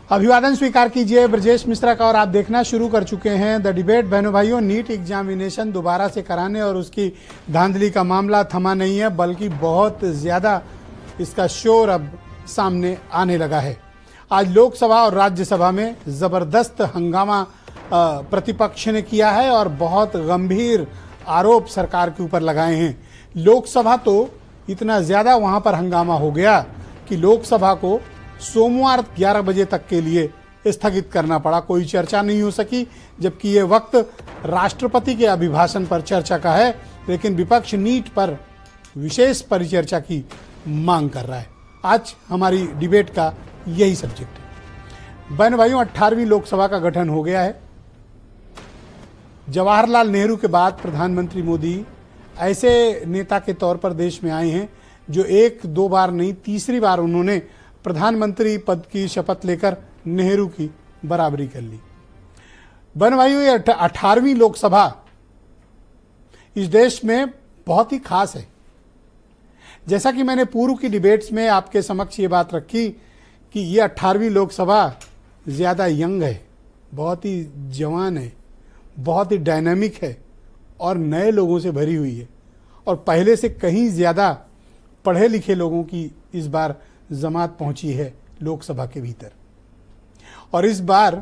अभिवादन स्वीकार कीजिए ब्रजेश मिश्रा का। और आप देखना शुरू कर चुके हैं द डिबेट। बहनों भाइयों, नीट एग्जामिनेशन दोबारा से कराने और उसकी धांधली का मामला थमा नहीं है, बल्कि बहुत ज़्यादा इसका शोर अब सामने आने लगा है। आज लोकसभा और राज्यसभा में ज़बरदस्त हंगामा प्रतिपक्ष ने किया है और बहुत गंभीर आरोप सरकार के ऊपर लगाए हैं। लोकसभा तो इतना ज़्यादा वहाँ पर हंगामा हो गया कि लोकसभा को सोमवार 11 बजे तक के लिए स्थगित करना पड़ा। कोई चर्चा नहीं हो सकी, जबकि ये वक्त राष्ट्रपति के अभिभाषण पर चर्चा का है, लेकिन विपक्ष नीट पर विशेष परिचर्चा की मांग कर रहा है। आज हमारी डिबेट का यही सब्जेक्ट है। बहन भाइयों, 18वीं लोकसभा का गठन हो गया है। जवाहरलाल नेहरू के बाद प्रधानमंत्री मोदी ऐसे नेता के तौर पर देश में आए हैं जो एक दो बार नहीं, तीसरी बार उन्होंने प्रधानमंत्री पद की शपथ लेकर नेहरू की बराबरी कर ली। बहन भाइयों, ये 18वीं लोकसभा इस देश में बहुत ही खास है। जैसा कि मैंने पूर्व की डिबेट्स में आपके समक्ष ये बात रखी कि ये 18वीं लोकसभा ज़्यादा यंग है, बहुत ही जवान है, बहुत ही डायनामिक है और नए लोगों से भरी हुई है और पहले से कहीं ज़्यादा पढ़े लिखे लोगों की इस बार जमात पहुंची है लोकसभा के भीतर। और इस बार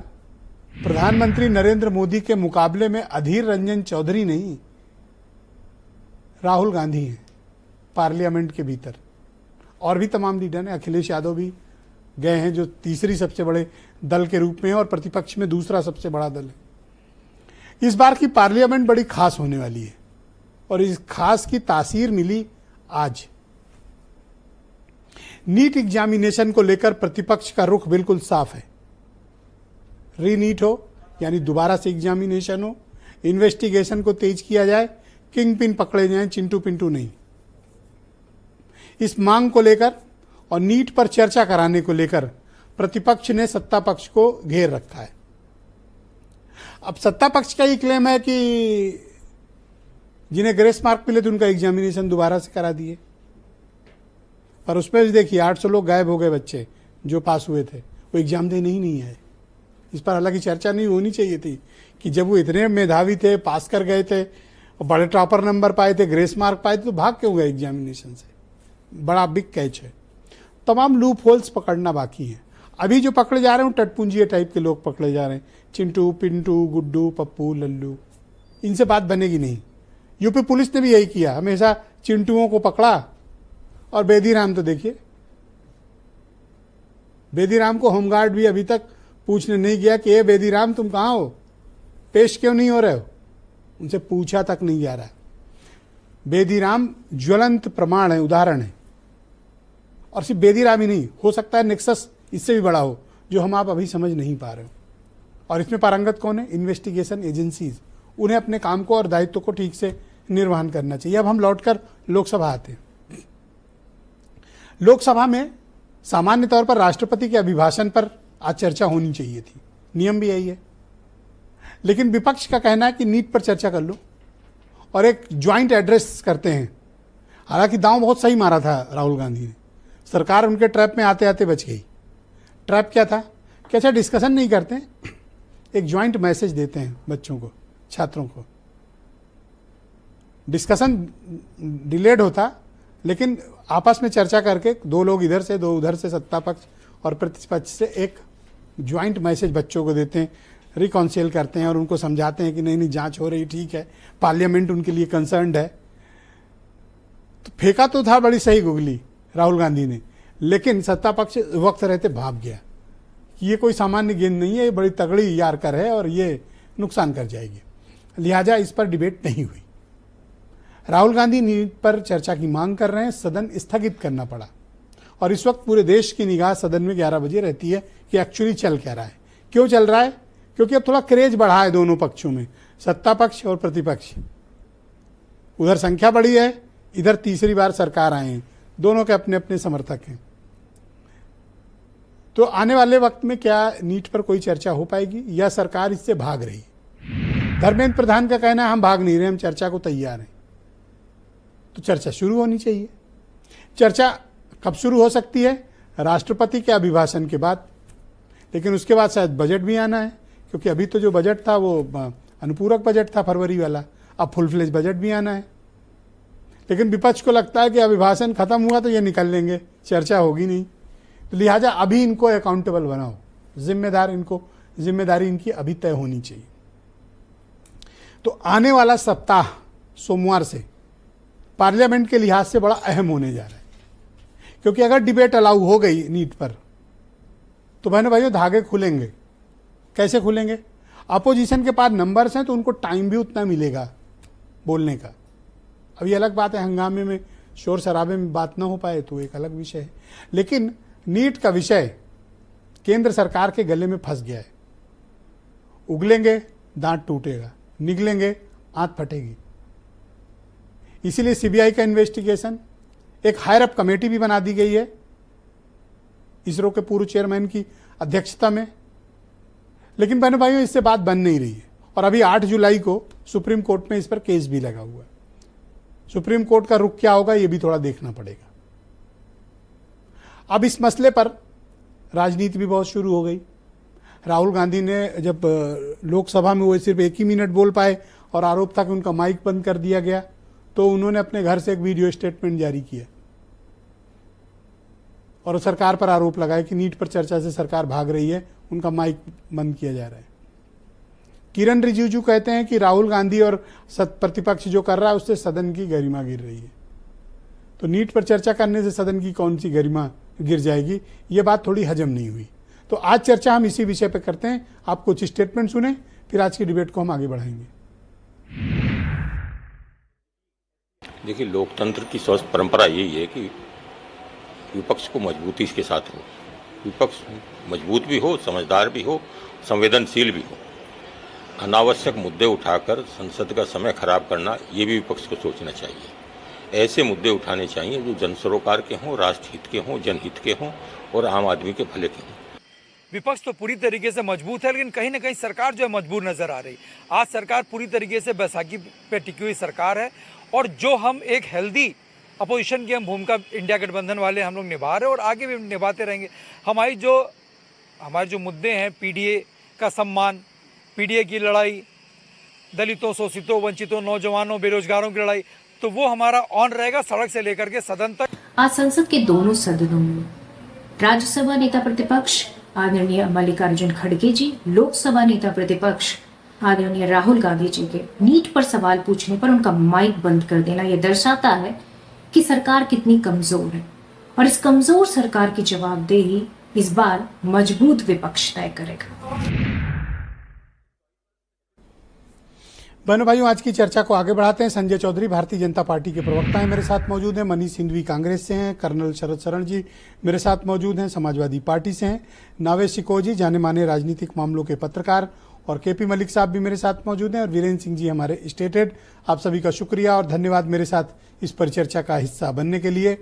प्रधानमंत्री नरेंद्र मोदी के मुकाबले में अधीर रंजन चौधरी नहीं, राहुल गांधी हैं पार्लियामेंट के भीतर। और भी तमाम लीडर हैं, अखिलेश यादव भी गए हैं जो तीसरी सबसे बड़े दल के रूप में है और प्रतिपक्ष में दूसरा सबसे बड़ा दल है। इस बार की पार्लियामेंट बड़ी खास होने वाली है और इस खास की तासीर मिली आज। नीट एग्जामिनेशन को लेकर प्रतिपक्ष का रुख बिल्कुल साफ है। रीनीट हो यानी दोबारा से एग्जामिनेशन हो, इन्वेस्टिगेशन को तेज किया जाए, किंग पिन पकड़े जाएं, चिंटू पिंटू नहीं। इस मांग को लेकर और नीट पर चर्चा कराने को लेकर प्रतिपक्ष ने सत्ता पक्ष को घेर रखा है। अब सत्ता पक्ष का ये क्लेम है कि जिन्हें ग्रेस मार्क मिले थे उनका एग्जामिनेशन दोबारा से करा दिए, पर उसमें भी देखिए 800 लोग गायब हो गए बच्चे जो पास हुए थे, वो एग्जाम देने ही नहीं आए। इस पर हालांकि चर्चा नहीं होनी चाहिए थी कि जब वो इतने मेधावी थे, पास कर गए थे और बड़े टॉपर नंबर पाए थे, ग्रेस मार्क पाए थे, तो भाग क्यों गए एग्जामिनेशन से। बड़ा बिग कैच है। तमाम लूप होल्स पकड़ना बाकी है। अभी जो पकड़े जा रहे हैं टटपुंजिया टाइप के लोग पकड़े जा रहे हैं, चिंटू पिंटू गुड्डू पप्पू लल्लू, इनसे बात बनेगी नहीं। यूपी पुलिस ने भी यही किया, हमेशा चिंटुओं को पकड़ा। और बेदीराम तो देखिए, बेदीराम को होमगार्ड भी अभी तक पूछने नहीं गया कि ये बेदीराम तुम कहाँ हो, पेश क्यों नहीं हो रहे हो, उनसे पूछा तक नहीं जा रहा। बेदीराम ज्वलंत प्रमाण है, उदाहरण है। और सिर्फ बेदीराम ही नहीं, हो सकता है नेक्सस इससे भी बड़ा हो जो हम आप अभी समझ नहीं पा रहे हो। और इसमें पारंगत कौन है? Investigation agencies. उन्हें अपने काम को और दायित्व को ठीक से निर्वहन करना चाहिए। अब हम लौटकर लोकसभा आते हैं। लोकसभा में सामान्य तौर पर राष्ट्रपति के अभिभाषण पर आज चर्चा होनी चाहिए थी, नियम भी यही है। लेकिन विपक्ष का कहना है कि नीट पर चर्चा कर लो और एक ज्वाइंट एड्रेस करते हैं। हालांकि दांव बहुत सही मारा था राहुल गांधी ने, सरकार उनके ट्रैप में आते आते बच गई। ट्रैप क्या था कि अच्छा डिस्कशन नहीं करते, एक ज्वाइंट मैसेज देते हैं बच्चों को, छात्रों को। डिस्कशन डिलेड होता, लेकिन आपस में चर्चा करके दो लोग इधर से दो उधर से, सत्ता पक्ष और प्रतिपक्ष से, एक ज्वाइंट मैसेज बच्चों को देते हैं, रिकॉन्सिल करते हैं और उनको समझाते हैं कि नहीं नहीं जांच हो रही, ठीक है, पार्लियामेंट उनके लिए कंसर्न्ड है। तो फेंका तो था बड़ी सही गुगली राहुल गांधी ने, लेकिन सत्ता पक्ष वक्त रहते भाग गया कि ये कोई सामान्य गेंद नहीं है, ये बड़ी तगड़ी यारकर है और ये नुकसान कर जाएगी। लिहाजा इस पर डिबेट नहीं हुई। राहुल गांधी नीट पर चर्चा की मांग कर रहे हैं, सदन स्थगित करना पड़ा। और इस वक्त पूरे देश की निगाह सदन में 11 बजे रहती है कि एक्चुअली चल क्या रहा है। क्यों चल रहा है? क्योंकि अब थोड़ा क्रेज बढ़ा है दोनों पक्षों में, सत्ता पक्ष और प्रतिपक्ष। उधर संख्या बढ़ी है, इधर तीसरी बार सरकार आए हैं, दोनों के अपने अपने समर्थक हैं। तो आने वाले वक्त में क्या नीट पर कोई चर्चा हो पाएगी या सरकार इससे भाग रही? धर्मेंद्र प्रधान का कहना है हम भाग नहीं रहे, हम चर्चा को तैयार हैं। तो चर्चा शुरू होनी चाहिए। चर्चा कब शुरू हो सकती है? राष्ट्रपति के अभिभाषण के बाद। लेकिन उसके बाद शायद बजट भी आना है, क्योंकि अभी तो जो बजट था वो अनुपूरक बजट था फरवरी वाला, अब फुल फ्लेज बजट भी आना है। लेकिन विपक्ष को लगता है कि अभिभाषण खत्म हुआ तो ये निकल लेंगे, चर्चा होगी नहीं, तो लिहाजा अभी इनको अकाउंटेबल बनाओ, जिम्मेदारी इनकी अभी तय होनी चाहिए। तो आने वाला सप्ताह सोमवार से पार्लियामेंट के लिहाज से बड़ा अहम होने जा रहा है, क्योंकि अगर डिबेट अलाउ हो गई नीट पर तो बहनों भाइयों धागे खुलेंगे। कैसे खुलेंगे? अपोजिशन के पास नंबर्स हैं तो उनको टाइम भी उतना मिलेगा बोलने का। अब ये अलग बात है हंगामे में, शोर शराबे में बात ना हो पाए तो एक अलग विषय है, लेकिन नीट का विषय केंद्र सरकार के गले में फंस गया है। उगलेंगे दांत टूटेगा, निगलेंगे आंत फटेगी। इसीलिए सीबीआई का इन्वेस्टिगेशन, एक हायर अप कमेटी भी बना दी गई है इसरो के पूर्व चेयरमैन की अध्यक्षता में। लेकिन बहनों भाइयों इससे बात बन नहीं रही है, और अभी 8 जुलाई को सुप्रीम कोर्ट में इस पर केस भी लगा हुआ है। सुप्रीम कोर्ट का रुख क्या होगा ये भी थोड़ा देखना पड़ेगा। अब इस मसले पर राजनीति भी बहुत शुरू हो गई। राहुल गांधी ने जब लोकसभा में वो सिर्फ 1 ही मिनट बोल पाए और आरोप था कि उनका माइक बंद कर दिया गया, तो उन्होंने अपने घर से एक वीडियो स्टेटमेंट जारी किया और सरकार पर आरोप लगाया कि नीट पर चर्चा से सरकार भाग रही है, उनका माइक बंद किया जा रहा है। किरण रिजिजू कहते हैं कि राहुल गांधी और प्रतिपक्ष जो कर रहा है उससे सदन की गरिमा गिर रही है। तो नीट पर चर्चा करने से सदन की कौन सी गरिमा गिर जाएगी, ये बात थोड़ी हजम नहीं हुई। तो आज चर्चा हम इसी विषय पर करते हैं। आप कुछ स्टेटमेंट सुने, फिर आज की डिबेट को हम आगे बढ़ाएंगे। देखिए, लोकतंत्र की स्वस्थ परंपरा यही है कि विपक्ष को मजबूती के साथ हो, विपक्ष मजबूत भी हो, समझदार भी हो, संवेदनशील भी हो। अनावश्यक मुद्दे उठाकर संसद का समय खराब करना, ये भी विपक्ष को सोचना चाहिए। ऐसे मुद्दे उठाने चाहिए जो जन सरोकार के हों, राष्ट्रहित के हों, जनहित के हों और आम आदमी के भले के हों। विपक्ष तो पूरी तरीके से मजबूत है, लेकिन कहीं ना कहीं सरकार जो है मजबूर नजर आ रही। आज सरकार पूरी तरीके से बैसाखी पे टिकी हुई सरकार है, और जो हम एक हेल्दी अपोजिशन की हम भूमिका इंडिया गठबंधन वाले हम लोग निभा रहे हैं और आगे भी निभाते रहेंगे। हमारे जो मुद्दे हैं, पीडीए का सम्मान, पीडीए की लड़ाई, दलितों, शोषितों, वंचितों, नौजवानों, बेरोजगारों की लड़ाई, तो वो हमारा ऑन रहेगा सड़क से लेकर के सदन तक। आज संसद के दोनों सदनों में राज्यसभा नेता प्रतिपक्ष आदरणीय मल्लिकार्जुन खड़गे जी, लोकसभा नेता प्रतिपक्ष आदरणीय राहुल गांधी जी के नीट पर सवाल पूछने पर उनका माइक बंद कर देना यह दर्शाता है कि सरकार कितनी कमजोर है, और इस कमजोर सरकार की जवाबदेही इस बार मजबूत विपक्ष तय करेगा। बहनों भाइयों, आज की चर्चा को आगे बढ़ाते हैं। संजय चौधरी भारतीय जनता पार्टी के प्रवक्ता हैं, मेरे साथ मौजूद हैं। मनीष सिंघवी कांग्रेस से हैं। कर्नल शरद शरण जी मेरे साथ मौजूद हैं, समाजवादी पार्टी से हैं। नावेश सिकोह जी जाने माने राजनीतिक मामलों के पत्रकार, और केपी मलिक साहब भी मेरे साथ मौजूद हैं, और वीरेंद्र सिंह जी हमारे स्टेट हेड। आप सभी का शुक्रिया और धन्यवाद मेरे साथ इस परिचर्चा का हिस्सा बनने के लिए।